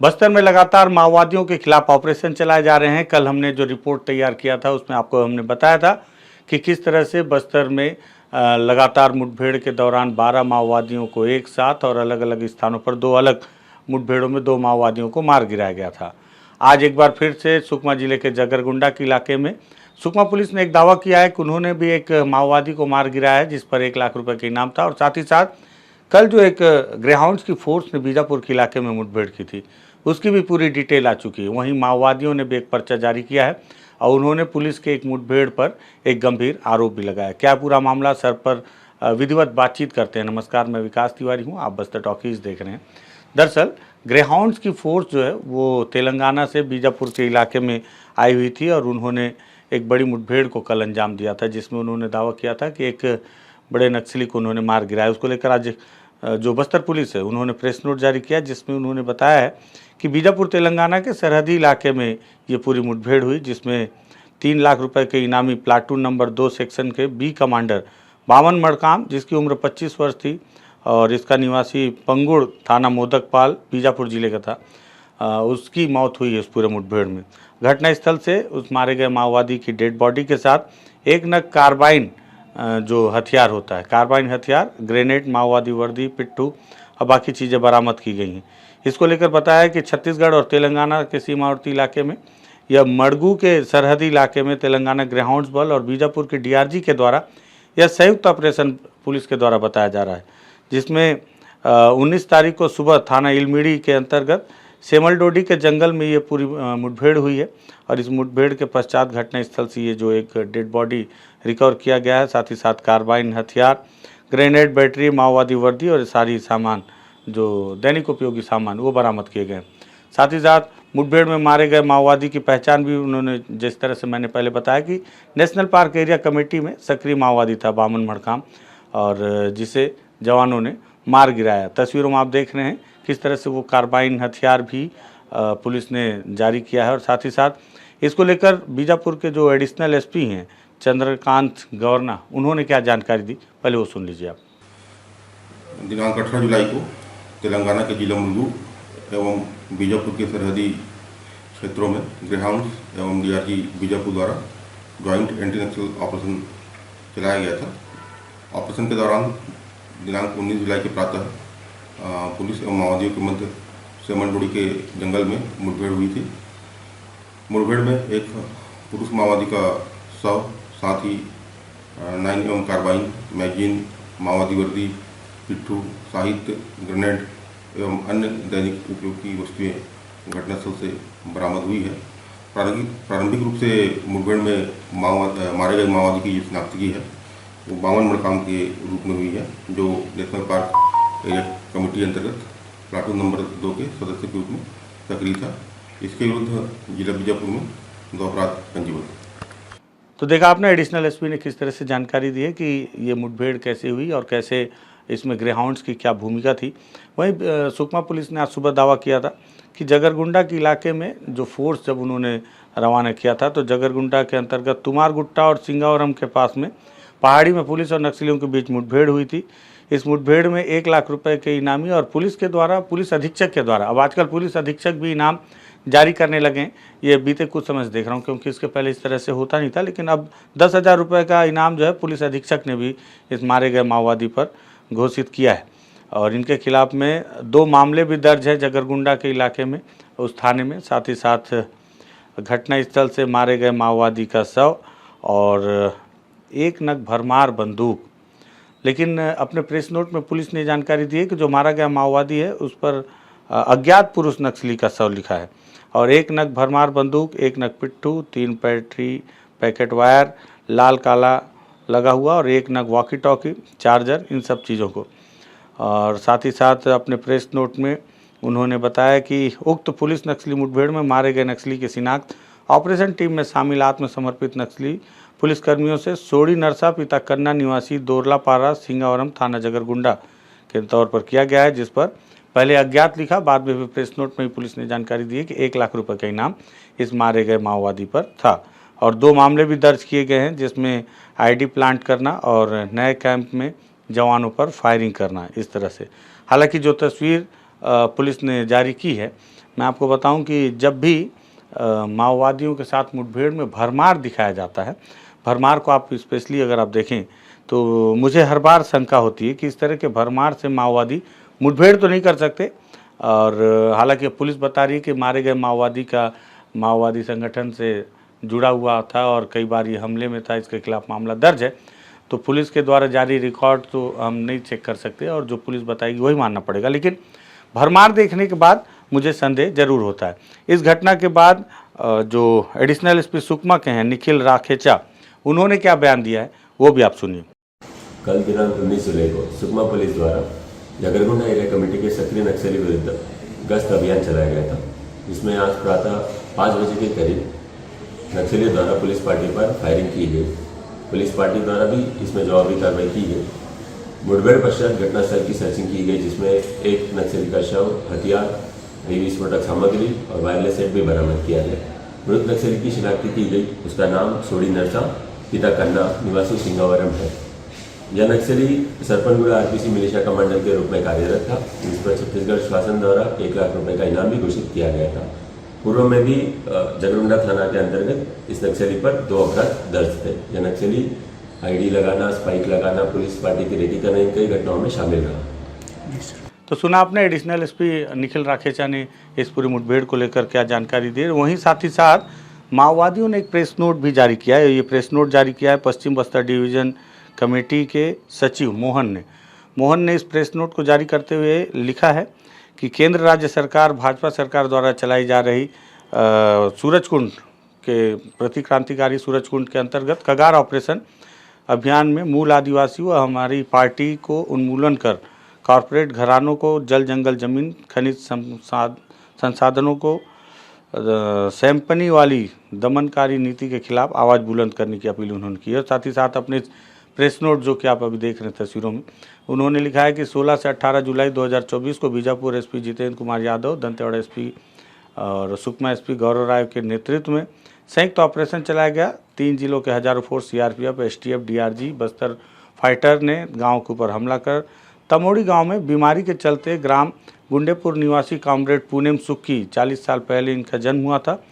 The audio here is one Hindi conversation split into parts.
बस्तर में लगातार माओवादियों के खिलाफ ऑपरेशन चलाए जा रहे हैं। कल हमने जो रिपोर्ट तैयार किया था उसमें आपको हमने बताया था कि किस तरह से बस्तर में लगातार मुठभेड़ के दौरान 12 माओवादियों को एक साथ और अलग अलग स्थानों पर दो अलग मुठभेड़ों में 2 माओवादियों को मार गिराया गया था। आज एक बार फिर से सुकमा जिले के जगरगुंडा के इलाके में सुकमा पुलिस ने एक दावा किया है कि उन्होंने भी एक माओवादी को मार गिराया है, जिस पर 1 लाख रुपए का इनाम था। और साथ ही साथ कल जो एक ग्रेहाउंड्स की फोर्स ने बीजापुर के इलाके में मुठभेड़ की थी, उसकी भी पूरी डिटेल आ चुकी है। वहीं माओवादियों ने भी एक पर्चा जारी किया है और उन्होंने पुलिस के एक मुठभेड़ पर एक गंभीर आरोप भी लगाया। क्या पूरा मामला, सर पर विधिवत बातचीत करते हैं। नमस्कार, मैं विकास तिवारी हूँ, आप बस्तर टॉकीज देख रहे हैं। दरअसल ग्रेहाउंड्स की फोर्स जो है वो तेलंगाना से बीजापुर के इलाके में आई हुई थी और उन्होंने एक बड़ी मुठभेड़ को कल अंजाम दिया था, जिसमें उन्होंने दावा किया था कि एक बड़े नक्सली को उन्होंने मार गिराया। उसको लेकर आज जो बस्तर पुलिस है उन्होंने प्रेस नोट जारी किया, जिसमें उन्होंने बताया है कि बीजापुर तेलंगाना के सरहदी इलाके में ये पूरी मुठभेड़ हुई, जिसमें 3 लाख रुपए के इनामी प्लाटून नंबर 2 सेक्शन के बी कमांडर बामन मड़काम, जिसकी उम्र 25 वर्ष थी और इसका निवासी पंगुड़ थाना मोदकपाल बीजापुर जिले का था, उसकी मौत हुई है इस पूरे मुठभेड़ में। घटनास्थल से उस मारे गए माओवादी की डेड बॉडी के साथ एक नग कार्बाइन जो हथियार होता है, कार्बाइन हथियार, ग्रेनेड, माओवादी वर्दी, पिट्ठू और बाकी चीज़ें बरामद की गई हैं। इसको लेकर बताया है कि छत्तीसगढ़ और तेलंगाना के सीमावर्ती इलाके में या मड़गू के सरहदी इलाके में तेलंगाना ग्रेहाउंड्स बल और बीजापुर के डीआरजी के द्वारा यह संयुक्त ऑपरेशन पुलिस के द्वारा बताया जा रहा है, जिसमें 19 तारीख को सुबह थाना इलमिड़ी के अंतर्गत सेमलडोडी के जंगल में ये पूरी मुठभेड़ हुई है। और इस मुठभेड़ के पश्चात घटनास्थल से ये जो एक डेड बॉडी रिकवर किया गया है, साथ ही साथ कार्बाइन हथियार, ग्रेनेड, बैटरी, माओवादी वर्दी और सारी सामान जो दैनिक उपयोगी सामान वो बरामद किए गए। साथ ही साथ मुठभेड़ में मारे गए माओवादी की पहचान भी उन्होंने, जिस तरह से मैंने पहले बताया कि नेशनल पार्क एरिया कमेटी में सक्रिय माओवादी था बामन मड़काम, और जिसे जवानों ने मार गिराया। तस्वीरों में आप देख रहे हैं किस तरह से वो कार्बाइन हथियार भी पुलिस ने जारी किया है। और साथ ही साथ इसको लेकर बीजापुर के जो एडिशनल एसपी हैं चंद्रकांत गवर्ना, उन्होंने क्या जानकारी दी, पहले वो सुन लीजिए आप। दिनांक 18 जुलाई को तेलंगाना के जिला मुलुगु एवं बीजापुर के सरहदी क्षेत्रों में ग्रेहाउंड्स एवं डीआरजी बीजापुर द्वारा जॉइंट एंटी नक्सल ऑपरेशन चलाया गया था। ऑपरेशन के दौरान दिनांक 19 जुलाई के प्रातः पुलिस एवं माओवादियों के मध्य सेमलडोडी के जंगल में मुठभेड़ हुई थी। मुठभेड़ में एक पुरुष माओवादी का शव, साथ ही 9 एवं कार्बाइन, मैगजीन, माओवादी वर्दी, पिट्ठू, साहित्य, ग्रेनेड एवं अन्य दैनिक उपयोग की वस्तुएं घटनास्थल से बरामद हुई है। प्रारंभिक रूप से मुठभेड़ में मारे गए माओवादी की शिनाख्ती है वो बामन मड़काम के रूप में हुई है, जो नेशनल पार्क एरिया कमेटी अंतर्गत प्लाटून नंबर 2 के सदस्य के रूप में सक्रिय था। इसके विरुद्ध जिला बीजापुर में 2 अपराध पंजीबद्ध। तो देखा आपने एडिशनल एसपी ने किस तरह से जानकारी दी है कि ये मुठभेड़ कैसे हुई और कैसे इसमें ग्रेहाउंड्स की क्या भूमिका थी। वहीं सुकमा पुलिस ने आज सुबह दावा किया था कि जगरगुंडा के इलाके में जो फोर्स जब उन्होंने रवाना किया था, तो जगरगुंडा के अंतर्गत तुमारगुट्टा और सिंगावरम के पास में पहाड़ी में पुलिस और नक्सलियों के बीच मुठभेड़ हुई थी। इस मुठभेड़ में 1 लाख रुपए के इनामी और पुलिस के द्वारा, पुलिस अधीक्षक के द्वारा, अब आजकल पुलिस अधीक्षक भी इनाम जारी करने लगे, ये बीते कुछ समय से देख रहा हूँ, क्योंकि इसके पहले इस तरह से होता नहीं था। लेकिन अब 10,000 रुपये का इनाम जो है पुलिस अधीक्षक ने भी इस मारे गए माओवादी पर घोषित किया है। और इनके खिलाफ में 2 मामले भी दर्ज है जगरगुंडा के इलाके में, उस थाने में। साथ ही साथ घटनास्थल से मारे गए माओवादी का शव और 1 नग भरमार बंदूक। लेकिन अपने प्रेस नोट में पुलिस ने जानकारी दी है कि जो मारा गया माओवादी है उस पर अज्ञात पुरुष नक्सली का शव लिखा है और 1 नग भरमार बंदूक, 1 नग पिट्ठू, 3 बैटरी, पैकेट वायर लाल काला लगा हुआ और 1 नग वॉकी टॉकी, चार्जर, इन सब चीज़ों को। और साथ ही साथ अपने प्रेस नोट में उन्होंने बताया कि उक्त पुलिस नक्सली मुठभेड़ में मारे गए नक्सली की शिनाख्त ऑपरेशन टीम में शामिल आत्मसमर्पित नक्सली पुलिसकर्मियों से सोड़ी नरसा पिता कन्ना निवासी दोरलापारा सिंगावरम थाना जगरगुंडा के तौर पर किया गया है, जिस पर पहले अज्ञात लिखा, बाद में भी प्रेस नोट में पुलिस ने जानकारी दी है कि 1 लाख रुपए का इनाम इस मारे गए माओवादी पर था। और 2 मामले भी दर्ज किए गए हैं, जिसमें आईडी प्लांट करना और नए कैंप में जवानों पर फायरिंग करना, इस तरह से। हालांकि जो तस्वीर पुलिस ने जारी की है मैं आपको बताऊं कि जब भी माओवादियों के साथ मुठभेड़ में भरमार दिखाया जाता है, भरमार को आप स्पेशली अगर आप देखें तो मुझे हर बार शंका होती है कि इस तरह के भरमार से माओवादी मुठभेड़ तो नहीं कर सकते। और हालांकि पुलिस बता रही है कि मारे गए माओवादी का माओवादी संगठन से जुड़ा हुआ था और कई बार ये हमले में था, इसके खिलाफ मामला दर्ज है। तो पुलिस के द्वारा जारी रिकॉर्ड तो हम नहीं चेक कर सकते और जो पुलिस बताएगी वही मानना पड़ेगा, लेकिन भरमार देखने के बाद मुझे संदेह जरूर होता है। इस घटना के बाद जो एडिशनल एसपी सुकमा के हैं निखिल राखेचा, उन्होंने क्या बयान दिया है वो भी आप सुनिए। कल दिनांक 19 जुलाई को सुकमा पुलिस द्वारा जगरगुंडा एरिया कमेटी के सक्रिय नक्सली विरुद्ध गश्त अभियान चलाया गया था, जिसमें आज प्रातः 5 बजे के करीब नक्सलियों द्वारा पुलिस पार्टी पर फायरिंग की गई। पुलिस पार्टी द्वारा भी इसमें जवाबी कार्रवाई की गई। मुठभेड़ पश्चात घटनास्थल की सर्चिंग की गई, जिसमें एक नक्सली का शव, हथियार, विस्फोटक सामग्री और वायरलेस सेट भी बरामद किया गया। मृत नक्सली की शिनाख्त की गई। उसका नाम सोडी नरसा, पिता कन्ना, निवासी सिंगावरम है। यह नक्सली सरपनगुड़ा आरपीसी मिलिशिया कमांडर के रूप में कार्यरत था, जिस पर छत्तीसगढ़ शासन द्वारा 1 लाख रुपए का इनाम भी घोषित किया गया था। पूर्व में भी जगरुंडा थाना के अंतर्गत इस नक्सली पर 2 अपराध दर्ज थे। यह नक्सली आईडी लगाना, स्पाइक लगाना, पुलिस पार्टी की रेकी करने कई घटनाओं में शामिल रहा। तो सुना आपने एडिशनल एसपी निखिल राखेचा ने इस पूरी मुठभेड़ को लेकर क्या जानकारी दी। वहीं साथ ही साथ माओवादियों ने एक प्रेस नोट भी जारी किया है। ये प्रेस नोट जारी किया है पश्चिम बस्तर डिवीज़न कमेटी के सचिव मोहन ने इस प्रेस नोट को जारी करते हुए लिखा है कि केंद्र राज्य सरकार भाजपा सरकार द्वारा चलाई जा रही सूरजकुंड के प्रतिक्रांतिकारी सूरजकुंड के अंतर्गत कगार ऑपरेशन अभियान में मूल आदिवासियों व हमारी पार्टी को उन्मूलन कर कॉरपोरेट घरानों को जल जंगल जमीन खनिज संसाधनों को सैंपनी वाली दमनकारी नीति के खिलाफ आवाज़ बुलंद करने की अपील उन्होंने की। और साथ ही साथ अपने प्रेस नोट जो कि आप अभी देख रहे हैं तस्वीरों में, उन्होंने लिखा है कि 16 से 18 जुलाई 2024 को बीजापुर एसपी जितेंद्र कुमार यादव, दंतेवाड़ा एसपी और सुकमा एसपी गौरव राय के नेतृत्व में संयुक्त ऑपरेशन चलाया गया। 3 जिलों के हजारों force CRPF, STF, DRG, Bastar fighter ने गाँव के ऊपर हमला कर तमोड़ी गांव में बीमारी के चलते ग्राम गुंडेपुर निवासी कॉमरेड पूनम सुक्की 40 साल पहले इनका जन्म हुआ था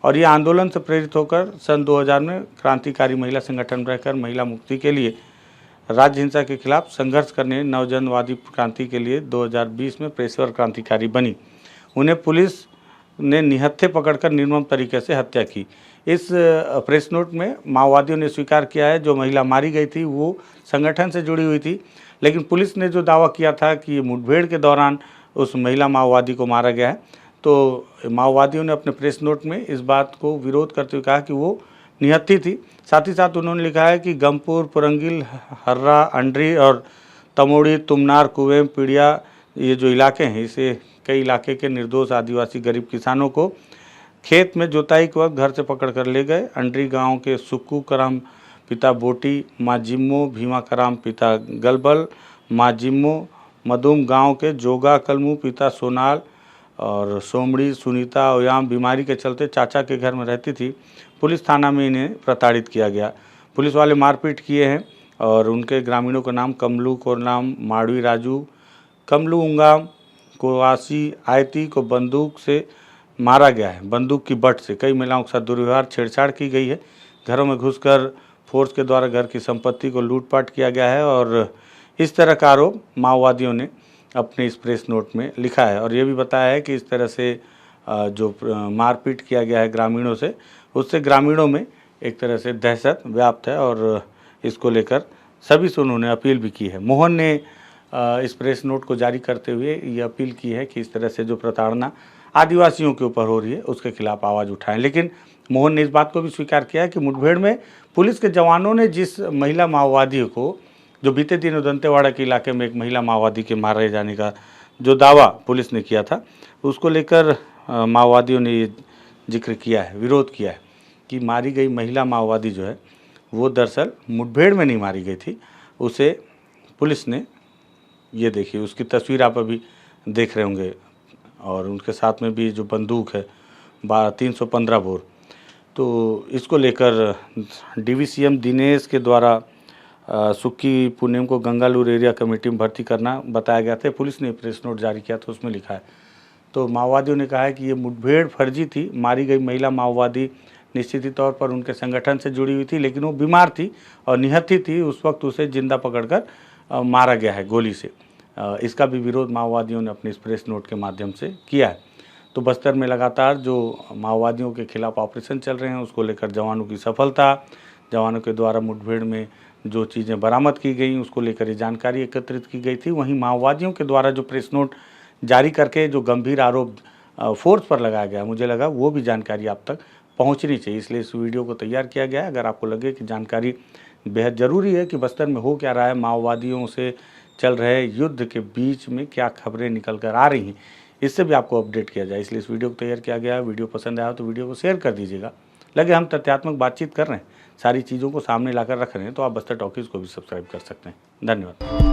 और ये आंदोलन से प्रेरित होकर सन 2000 में क्रांतिकारी महिला संगठन रहकर महिला मुक्ति के लिए राज्य हिंसा के खिलाफ संघर्ष करने नवजनवादी क्रांति के लिए 2020 में पेशेवर क्रांतिकारी बनी। उन्हें पुलिस ने निहत्थे पकड़कर निर्मम तरीके से हत्या की। इस प्रेस नोट में माओवादियों ने स्वीकार किया है जो महिला मारी गई थी वो संगठन से जुड़ी हुई थी, लेकिन पुलिस ने जो दावा किया था कि मुठभेड़ के दौरान उस महिला माओवादी को मारा गया है, तो माओवादियों ने अपने प्रेस नोट में इस बात को विरोध करते हुए कहा कि वो निहत्थी थी। साथ ही साथ उन्होंने लिखा है कि गमपुर, पुरंगिल, हर्रा, अंड्री और तमोड़ी, तुमनार, कुएं, पीड़िया ये जो इलाके हैं, इसे कई इलाके के निर्दोष आदिवासी गरीब किसानों को खेत में जोताई के वक्त घर से पकड़ कर ले गए। अंड्री गाँव के सुक्कू कराम पिता बोटी, माँ जिम्मो, भीमा कराम पिता गलबल, माँ जिम्मो, मदुम गांव के जोगा कलमू पिता सोनाल और सोमड़ी सुनीता ओयाम बीमारी के चलते चाचा के घर में रहती थी। पुलिस थाना में इन्हें प्रताड़ित किया गया। पुलिस वाले मारपीट किए हैं और उनके ग्रामीणों का नाम कमलू कोरनाम, माड़वी राजू, कमलू उंगाम, कोवासी आयती को बंदूक से मारा गया है, बंदूक की बट से। कई महिलाओं के साथ दुर्व्यवहार छेड़छाड़ की गई है। घरों में घुसकर फोर्स के द्वारा घर की संपत्ति को लूटपाट किया गया है और इस तरह का आरोप माओवादियों ने अपने इस प्रेस नोट में लिखा है। और ये भी बताया है कि इस तरह से जो मारपीट किया गया है ग्रामीणों से, उससे ग्रामीणों में एक तरह से दहशत व्याप्त है और इसको लेकर सभी से उन्होंने अपील भी की है। मोहन ने इस प्रेस नोट को जारी करते हुए ये अपील की है कि इस तरह से जो प्रताड़ना आदिवासियों के ऊपर हो रही है उसके खिलाफ आवाज़ उठाएं। लेकिन मोहन ने इस बात को भी स्वीकार किया है कि मुठभेड़ में पुलिस के जवानों ने जिस महिला माओवादी को, जो बीते दिनों दंतेवाड़ा के इलाके में एक महिला माओवादी के मारे जाने का जो दावा पुलिस ने किया था, उसको लेकर माओवादियों ने ये जिक्र किया है, विरोध किया है कि मारी गई महिला माओवादी जो है वो दरअसल मुठभेड़ में नहीं मारी गई थी। उसे पुलिस ने, ये देखिए उसकी तस्वीर आप अभी देख रहे होंगे, और उनके साथ में भी जो बंदूक है 315 बोर। तो इसको लेकर डीवीसीएम दिनेश के द्वारा सुक्की पूनम को गंगालूर एरिया कमेटी में भर्ती करना बताया गया था। पुलिस ने प्रेस नोट जारी किया था, उसमें लिखा है तो माओवादियों ने कहा है कि ये मुठभेड़ फर्जी थी। मारी गई महिला माओवादी निश्चित ही तौर पर उनके संगठन से जुड़ी हुई थी, लेकिन वो बीमार थी और निहत्थी थी। उस वक्त उसे जिंदा पकड़कर मारा गया है गोली से। इसका भी विरोध माओवादियों ने अपने इस प्रेस नोट के माध्यम से किया है। तो बस्तर में लगातार जो माओवादियों के खिलाफ ऑपरेशन चल रहे हैं, उसको लेकर जवानों की सफलता, जवानों के द्वारा मुठभेड़ में जो चीज़ें बरामद की गई उसको लेकर ये जानकारी एकत्रित की गई थी। वहीं माओवादियों के द्वारा जो प्रेस नोट जारी करके जो गंभीर आरोप फोर्स पर लगाया गया, मुझे लगा वो भी जानकारी आप तक पहुंचनी चाहिए, इसलिए इस वीडियो को तैयार किया गया है। अगर आपको लगे कि जानकारी बेहद ज़रूरी है कि बस्तर में हो क्या रहा है, माओवादियों से चल रहे युद्ध के बीच में क्या खबरें निकल कर आ रही हैं, इससे भी आपको अपडेट किया जाए, इसलिए इस वीडियो को तैयार किया गया है। वीडियो पसंद आया तो वीडियो को शेयर कर दीजिएगा। लगे हम तथ्यात्मक बातचीत कर रहे हैं, सारी चीज़ों को सामने लाकर रख रहे हैं, तो आप बस्तर टॉकीज़ को भी सब्सक्राइब कर सकते हैं। धन्यवाद।